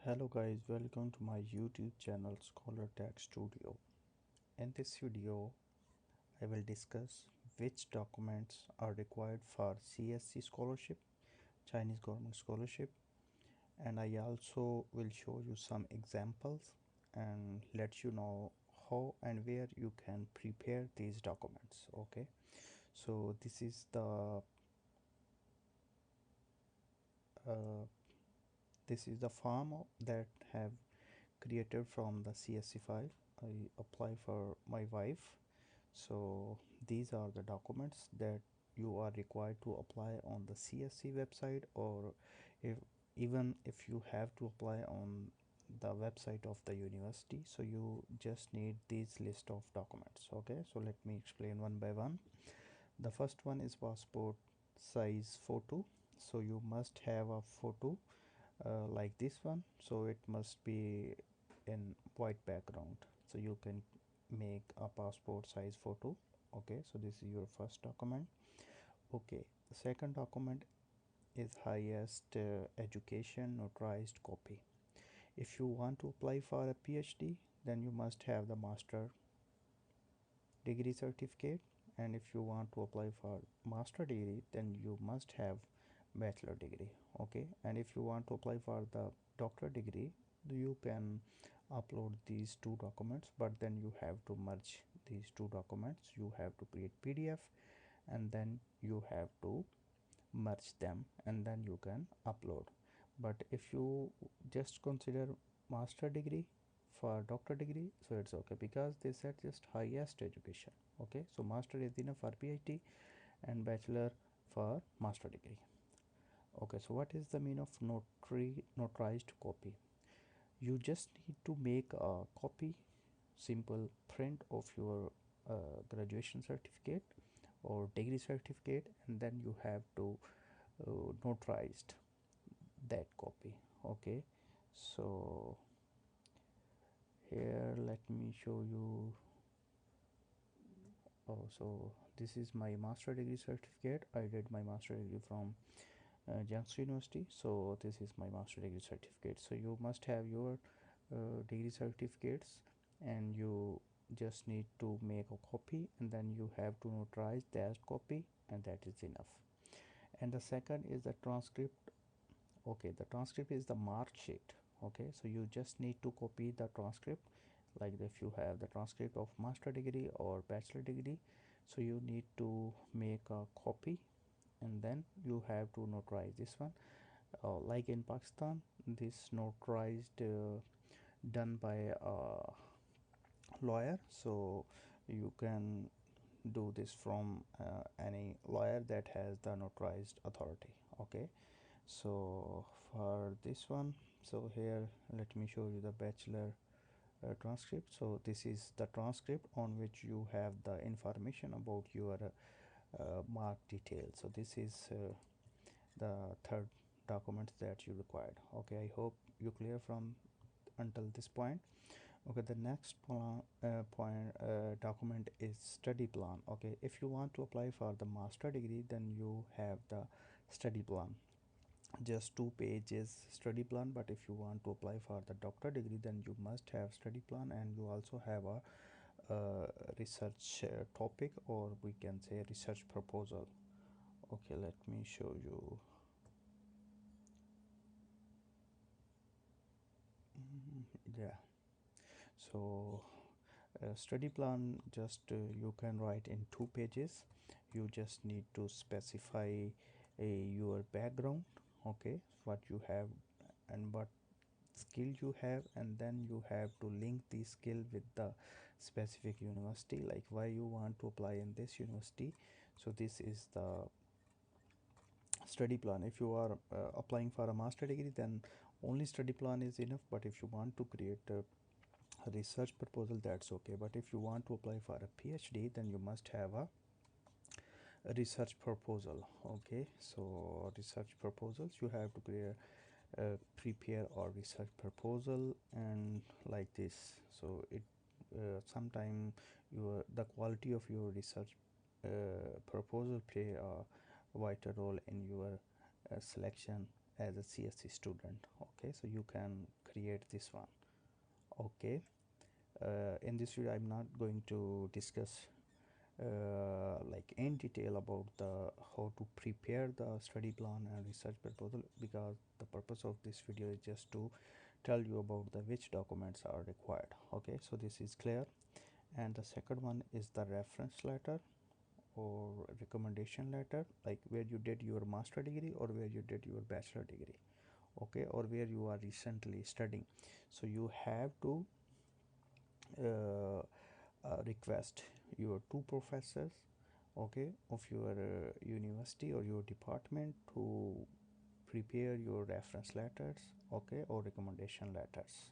Hello guys, welcome to my YouTube channel Scholar Tech Studio. In this video, I will discuss which documents are required for CSC scholarship, Chinese government scholarship, and I also will show you some examples and let you know how and where you can prepare these documents. Okay, so uh, this is the form that have created from the CSC file. I apply for my wife. So these are the documents that you are required to apply on the CSC website, or if even if you have to apply on the website of the university, so you just need these list of documents. Okay, so let me explain one by one. The first one is passport size photo. So you must have a photo like this one, so it must be in white background, so you can make a passport size photo. Okay, so this is your first document. Okay, the second document is highest education notarized copy. If you want to apply for a PhD, then you must have the master degree certificate, and if you want to apply for master degree, then you must have bachelor degree. Okay, and if you want to apply for the doctor degree, you can upload these two documents, but then you have to merge these two documents. You have to create PDF, and then you have to merge them, and then you can upload. But if you just consider master degree for doctor degree, so it's okay, because they said just highest education. Okay, so master is enough for PhD and bachelor for master degree. Okay, so what is the mean of notarized copy? You just need to make a copy, simple print of your graduation certificate or degree certificate, and then you have to notarized that copy. Okay, so here let me show you. So this is my master degree certificate. I did my master degree from Jiangsu University, so this is my master degree certificate. So you must have your degree certificates, and you just need to make a copy, and then you have to notarize that copy, and that is enough. And the second is the transcript. Okay, the transcript is the mark sheet. Okay, so you just need to copy the transcript, like if you have the transcript of master degree or bachelor degree, so you need to make a copy, and then you have to notarize this one. Like in Pakistan, this notarized done by a lawyer, so you can do this from any lawyer that has the notarized authority. Okay, so for this one, so here let me show you the bachelor transcript. So this is the transcript on which you have the information about your mark details. So this is the third document that you required. Okay, I hope you clear from until this point. Okay, the next document is study plan. Okay, if you want to apply for the master degree, then you have the study plan, just 2 pages study plan. But if you want to apply for the doctor degree, then you must have study plan, and you also have a research topic, or we can say research proposal. Okay, let me show you. Yeah, so study plan, just you can write in 2 pages. You just need to specify your background. Okay, what you have and what skill you have, and then you have to link the skill with the specific university, like why you want to apply in this university. So this is the study plan. If you are applying for a master degree, then only study plan is enough, but if you want to create a research proposal, that's okay. But if you want to apply for a PhD, then you must have a research proposal. Okay, so research proposals, you have to prepare or research proposal, and like this. So it sometime your the quality of your research proposal play a vital role in your selection as a CSC student. Okay, so you can create this one. Okay, in this video I'm not going to discuss like in detail about the how to prepare the study plan and research proposal, because the purpose of this video is just to tell you about the which documents are required. Okay, so this is clear. And the second one is the reference letter or recommendation letter, like where you did your master degree or where you did your bachelor degree. Okay, or where you are recently studying. So you have to uh, request your two professors, okay, of your university or your department to prepare your reference letters, okay, or recommendation letters.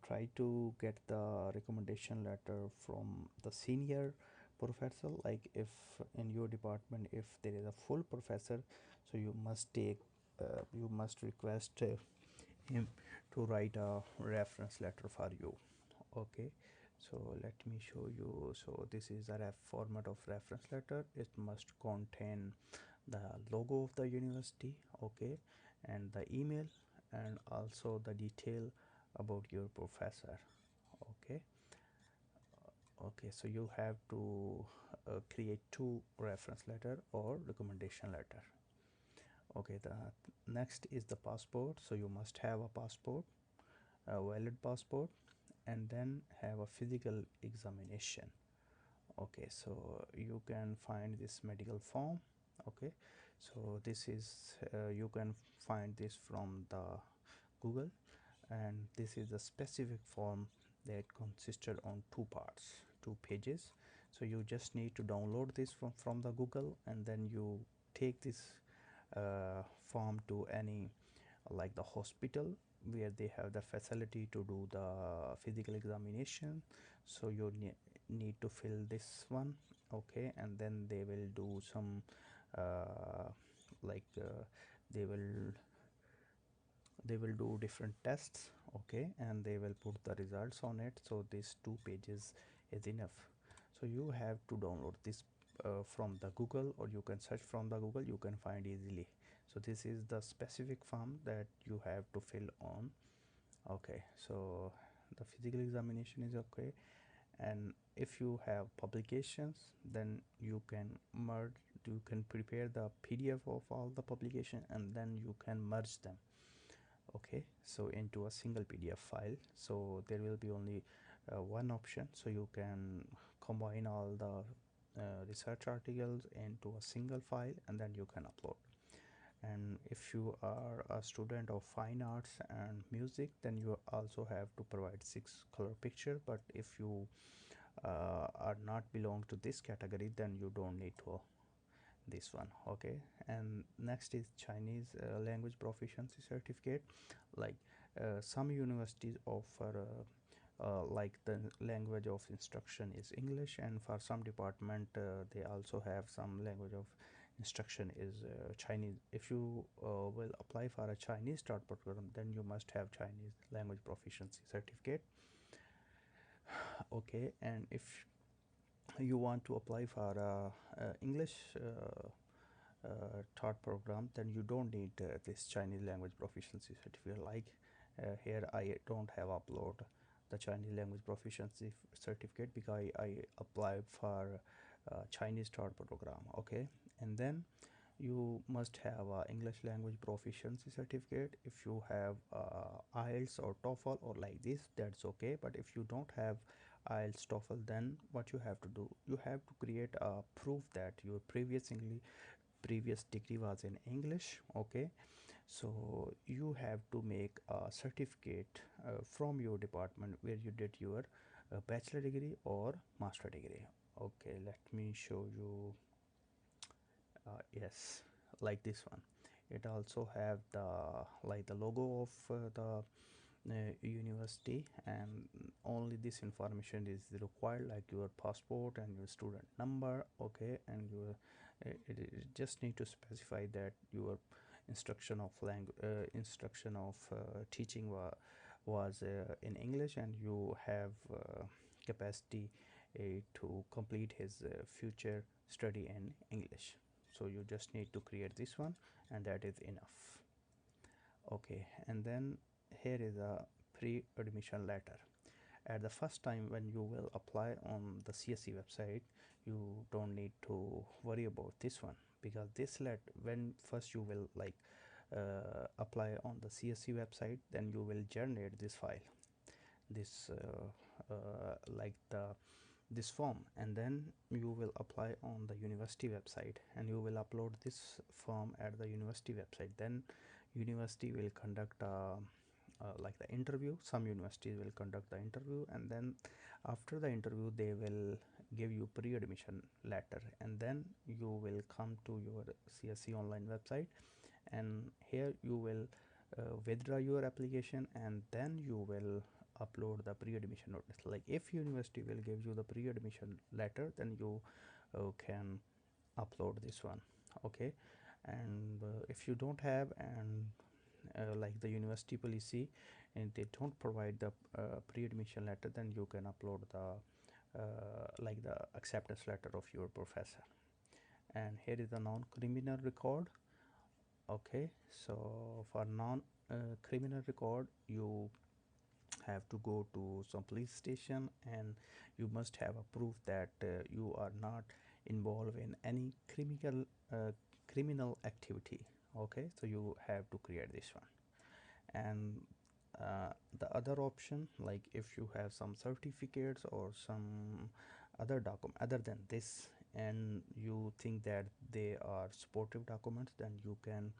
Try to get the recommendation letter from the senior professor, like if in your department if there is a full professor, so you must request him to write a reference letter for you. Okay, so let me show you. So this is a format of reference letter. It must contain the logo of the university, okay, and the email, and also the detail about your professor. Okay, okay, so you have to create two reference letter or recommendation letter. Okay, the next is the passport. So you must have a passport, a valid passport, and then have a physical examination. Okay, so you can find this medical form. Okay, so this is you can find this from the Google, and this is the specific form that consisted on two parts, two pages. So you just need to download this from the Google, and then you take this form to any, like the hospital where they have the facility to do the physical examination. So you need to fill this one. Okay, and then they will do some uh, like they will they will do different tests. Okay, and they will put the results on it. So these two pages is enough. So you have to download this from the Google, or you can search from the Google, you can find easily. So this is the specific form that you have to fill on. Okay, so the physical examination is okay. And if you have publications, then you can merge, you can prepare the PDF of all the publication, and then you can merge them, okay, so into a single PDF file. So there will be only one option, so you can combine all the research articles into a single file, and then you can upload. And if you are a student of fine arts and music, then you also have to provide 6 color picture. But if you are not belong to this category, then you don't need to this one. Okay, and next is Chinese language proficiency certificate. Like some universities offer like the language of instruction is English, and for some department they also have some language of instruction is Chinese. If you will apply for a Chinese start program, then you must have Chinese language proficiency certificate. Okay, and if you want to apply for English taught program, then you don't need this Chinese language proficiency certificate. Like here I don't have upload the Chinese language proficiency certificate because I applied for Chinese taught program. Okay, and then you must have a English language proficiency certificate. If you have IELTS or TOEFL or like this, that's okay. But if you don't have IELTS, TOEFL, then what you have to do, you have to create a proof that your previous degree was in English. Okay, so you have to make a certificate from your department where you did your bachelor degree or master degree. Okay, let me show you. Yes, like this one. It also have the like the logo of university, and only this information is required, like your passport and your student number. Okay, and your it just need to specify that your instruction of instruction of teaching was in English, and you have capacity to complete his future study in English. So you just need to create this one, and that is enough. Okay, and then here is a pre-admission letter. At the first time when you will apply on the CSC website, you don't need to worry about this one, because this let when first you will apply on the CSC website, then you will generate this file, this like the this form, and then you will apply on the university website and you will upload this form at the university website. Then university will conduct like the interview. Some universities will conduct the interview, and then after the interview they will give you pre-admission letter, and then you will come to your CSC online website, and here you will withdraw your application, and then you will upload the pre-admission notice. Like if university will give you the pre-admission letter, then you can upload this one. Okay, and if you don't have, and like the university policy and they don't provide the pre-admission letter, then you can upload the like the acceptance letter of your professor. And here is the non-criminal record. Okay, so for non criminal record, you have to go to some police station, and you must have a proof that you are not involved in any criminal activity. Okay, so you have to create this one. And the other option, like if you have some certificates or some other document other than this, and you think that they are supportive documents, then you can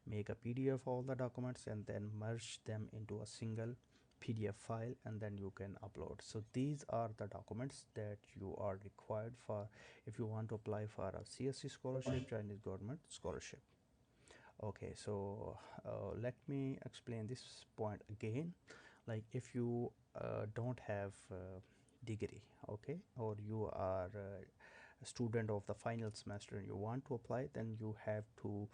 make a PDF of all the documents and then merge them into a single PDF file, and then you can upload. So these are the documents that you are required for if you want to apply for a CSC scholarship, Chinese government scholarship. Okay, so let me explain this point again. Like if you don't have degree, okay, or you are a student of the final semester and you want to apply, then you have to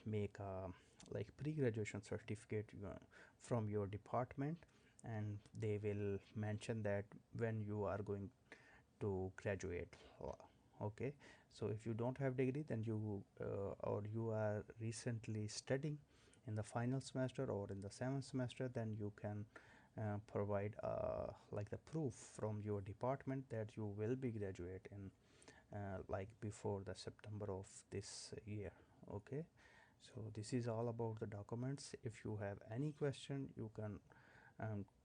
make a like pre-graduation certificate from your department, and they will mention that when you are going to graduate. Okay, so if you don't have degree, then you or you are recently studying in the final semester or in the seventh semester, then you can provide like the proof from your department that you will be graduate in like before the September of this year. Okay, so this is all about the documents. If you have any question, you can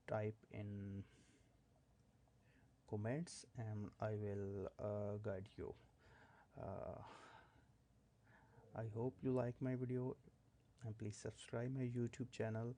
type in comments and I will guide you. uh, I hope you like my video, and please subscribe my YouTube channel